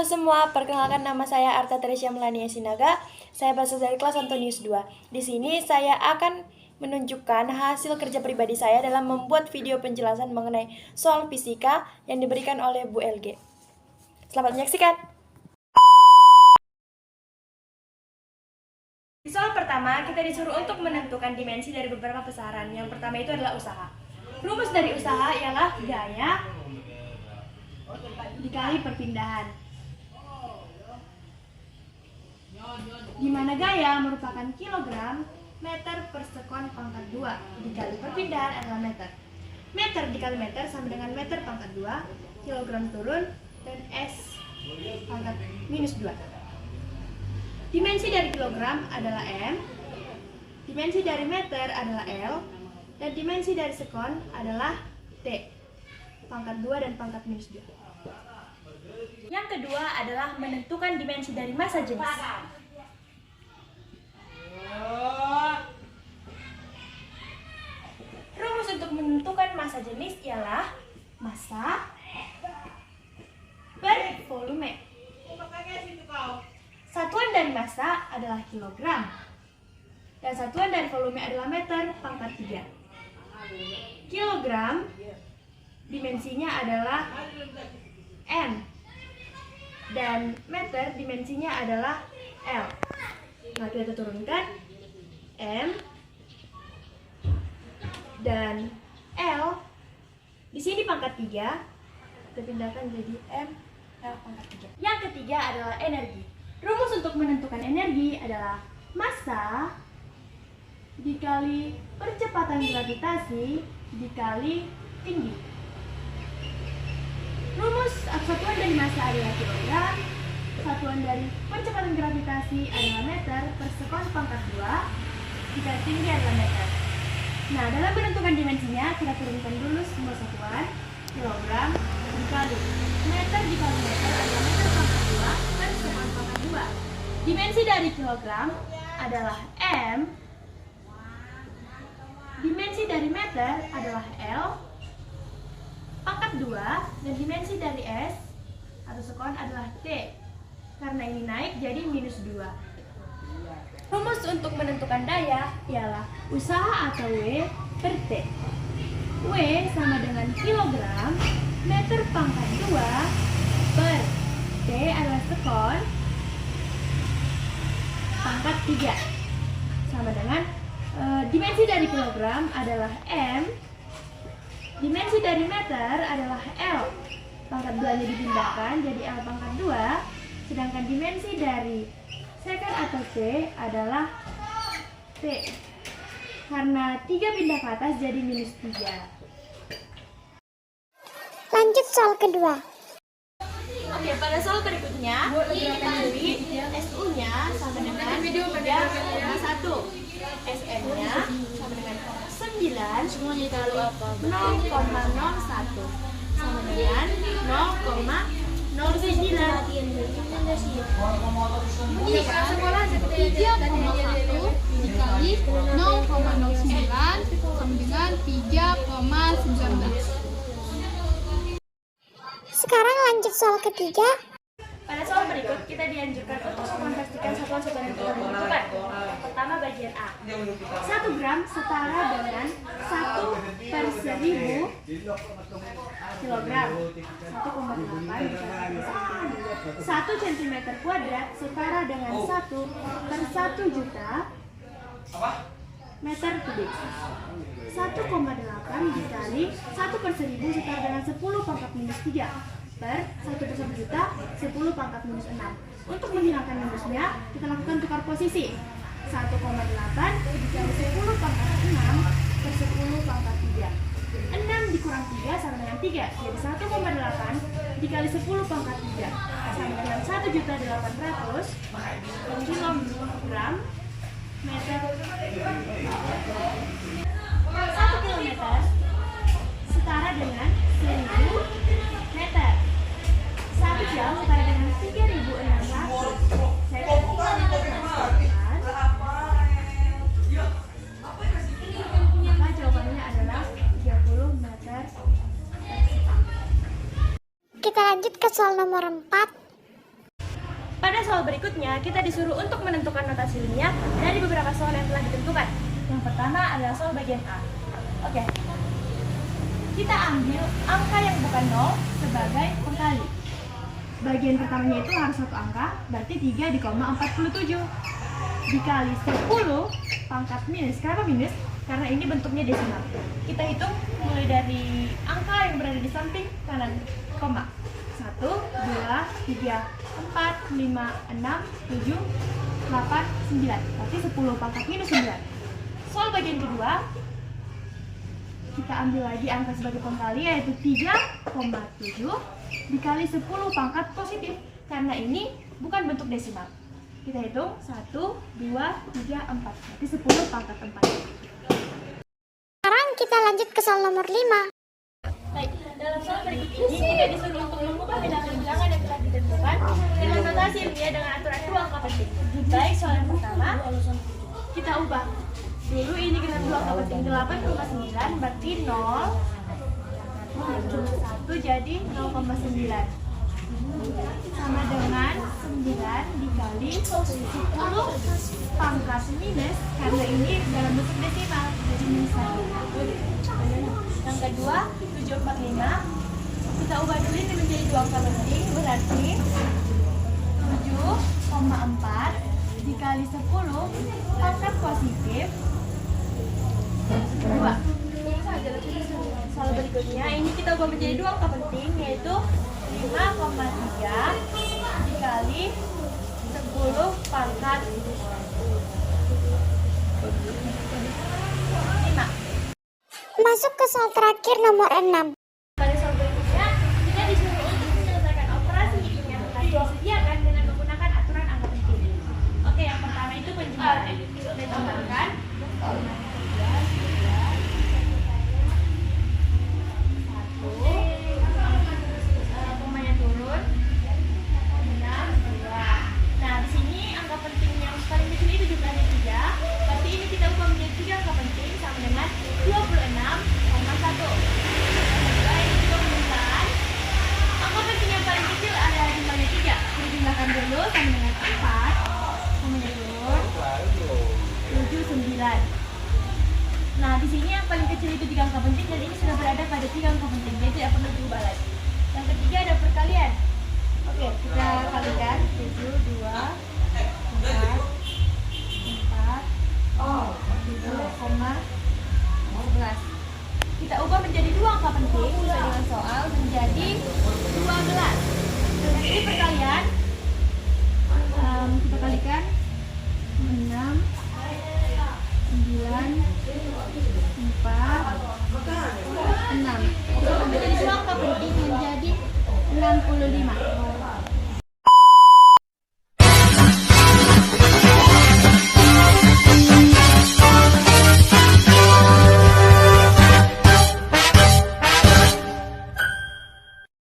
semua, perkenalkan nama saya Arta Teresia Melania Sinaga. Saya berasal dari kelas Antonius 2. Di sini saya akan menunjukkan hasil kerja pribadi saya dalam membuat video penjelasan mengenai soal fisika yang diberikan oleh Bu LG. Selamat menyaksikan. Di soal pertama, kita disuruh untuk menentukan dimensi dari beberapa besaran. Yang pertama itu adalah usaha. Rumus dari usaha ialah gaya dikali perpindahan, di mana gaya merupakan kilogram, meter per sekon pangkat 2 dikali perpindahan adalah meter. Meter dikali meter sama dengan meter pangkat 2, kilogram turun, dan S pangkat minus 2. Dimensi dari kilogram adalah M, dimensi dari meter adalah L, dan dimensi dari sekon adalah T, pangkat 2 dan pangkat minus 2. Yang kedua adalah menentukan dimensi dari massa jenis. Rumus untuk menentukan massa jenis ialah massa per volume. Satuan dari massa adalah kilogram, dan satuan dari volume adalah meter pangkat 3. Kilogram dimensinya adalah M, dan meter dimensinya adalah L. Nah, kita turunkan M dan L. Di sini pangkat 3, kita pindahkan jadi M, L pangkat 3. Yang ketiga adalah energi. Rumus untuk menentukan energi adalah massa dikali percepatan gravitasi dikali tinggi. Rumus satuan dari massa adalah kilogram, satuan dari percepatan gravitasi adalah meter per sekon pangkat 2, dikali tinggi adalah meter. Nah, dalam menentukan dimensinya, kita turunkan dulu semua satuan. Kilogram dikali meter dikali meter adalah meter pangkat 2 per sekon pangkat 2. Dimensi dari kilogram adalah M, dimensi dari meter adalah L, pangkat 2, dan dimensi dari S atau sekon adalah T. Karena ini naik jadi minus 2. Rumus untuk menentukan daya ialah usaha atau W per T. W sama dengan kilogram meter pangkat 2 per T adalah sekon pangkat 3. Sama dengan dimensi dari kilogram adalah M, dimensi dari meter adalah L, pangkat 2-nya dipindahkan jadi L pangkat 2, sedangkan dimensi dari sekon atau T adalah T. Karena 3 pindah ke atas jadi minus 3. Lanjut soal kedua. Oke, pada soal berikutnya diketahui SU-nya sama dengan 3,1, SM-nya sama dengan 9, semuanya lalu 0,01 sama dengan 0,09. Jika sekolah 3,1 dikali 0,09 sama dengan 3,19. Sekarang lanjut soal ketiga. Pada soal berikut, kita dianjurkan untuk mengkonversikan satuan-satuan yang telah ditentukan. Pertama, bagian A. 1 gram setara dengan 1/1000 kilogram. 1,8 dikali 1 cm kuadrat setara dengan 1/1 juta meter kubik. 1,8 dikali 1/1000 setara dengan 10 pangkat minus 3 per 1/1 juta 10 pangkat minus 6. Untuk menghilangkan minusnya, kita lakukan tukar posisi. 1,8 dikali 10 pangkat 6 per 10 pangkat 3. 6 dikurang 3 sama dengan 3. Jadi 1,8 dikali 10 pangkat 3 sama dengan 1.800.000 kilogram meter. 1 kilometer setara dengan 1000 meter. 1 jam setara dengan 3.600. Saya maka jawabannya adalah 30 meter per second. Kita lanjut ke soal nomor 4. Pada soal berikutnya, kita disuruh untuk menentukan notasi ilmiah dari beberapa soal yang telah ditentukan. Yang pertama adalah soal bagian A. Oke. Kita ambil angka yang bukan 0 sebagai pengkali. Bagian pertamanya itu harus satu angka, berarti 3,47 dikali 10 pangkat minus. Kenapa minus? Karena ini bentuknya desimal. Kita hitung mulai dari angka yang berada di samping kanan, koma. 1, 2, 3, 4, 5, 6, 7, 8, 9. Berarti 10 pangkat minus 9. Soal bagian kedua, kita ambil lagi angka sebagai pengkali, yaitu 3,7 dikali 10 pangkat positif. Karena ini bukan bentuk desimal. Kita hitung 1, 2, 3, 4. Berarti 10 pangkat 4. Sekarang kita lanjut ke soal nomor 5. Baik, dalam soal berikut ini kita disuruh untuk mengubah bilangan bilangan yang telah ditentukan dengan notasi ilmiah dengan aturan 2 angka penting. Baik, soal yang pertama kita ubah. Dulu ini dengan 2 angka penting 8,9 berarti 0 1 jadi 0,9 sama dengan 9 dikali 10 pangkat minus, karena ini dalam bentuk desimal jadi minus 1. Yang kedua 745 kita ubah dulu ini menjadi 2 angka penting, berarti 7,4 dikali 10 pangkat positif 2. Soal berikutnya ini kita ubah menjadi 2 angka penting, yaitu 5,3 dikali 10 pangkat 5. Masuk ke soal terakhir nomor 6. Pada soal berikutnya, kita disuruh untuk menyelesaikan operasi yang telah disediakan dengan menggunakan aturan angka penting. Oke, yang pertama itu penjumlahan. Kita tambahkan 1, komanya turun 6, 2. Nah, di sini angka penting yang paling kecil itu jumlahnya 3. Berarti ini kita ubah menjadi 3 angka penting sama dengan 26,1. Baik, juga menunjukkan angka penting yang paling kecil ada jumlahnya 3. Dijumlahkan dulu sama dengan 4, komanya turun 7, 9. Nah, di sini yang paling kecil itu 3 angka penting dan ini sudah berada pada 3 angka penting, jadi tidak perlu diubah lagi. Yang ketiga ada perkalian. Oke, kita kalikan 7, 2, 4, 7,11. Kita ubah menjadi 2 angka penting sesuai dengan soal menjadi 12. Dengan ini perkalian kita kalikan 6, 9, 4, 6. Menjadi 2 angka penting menjadi 65.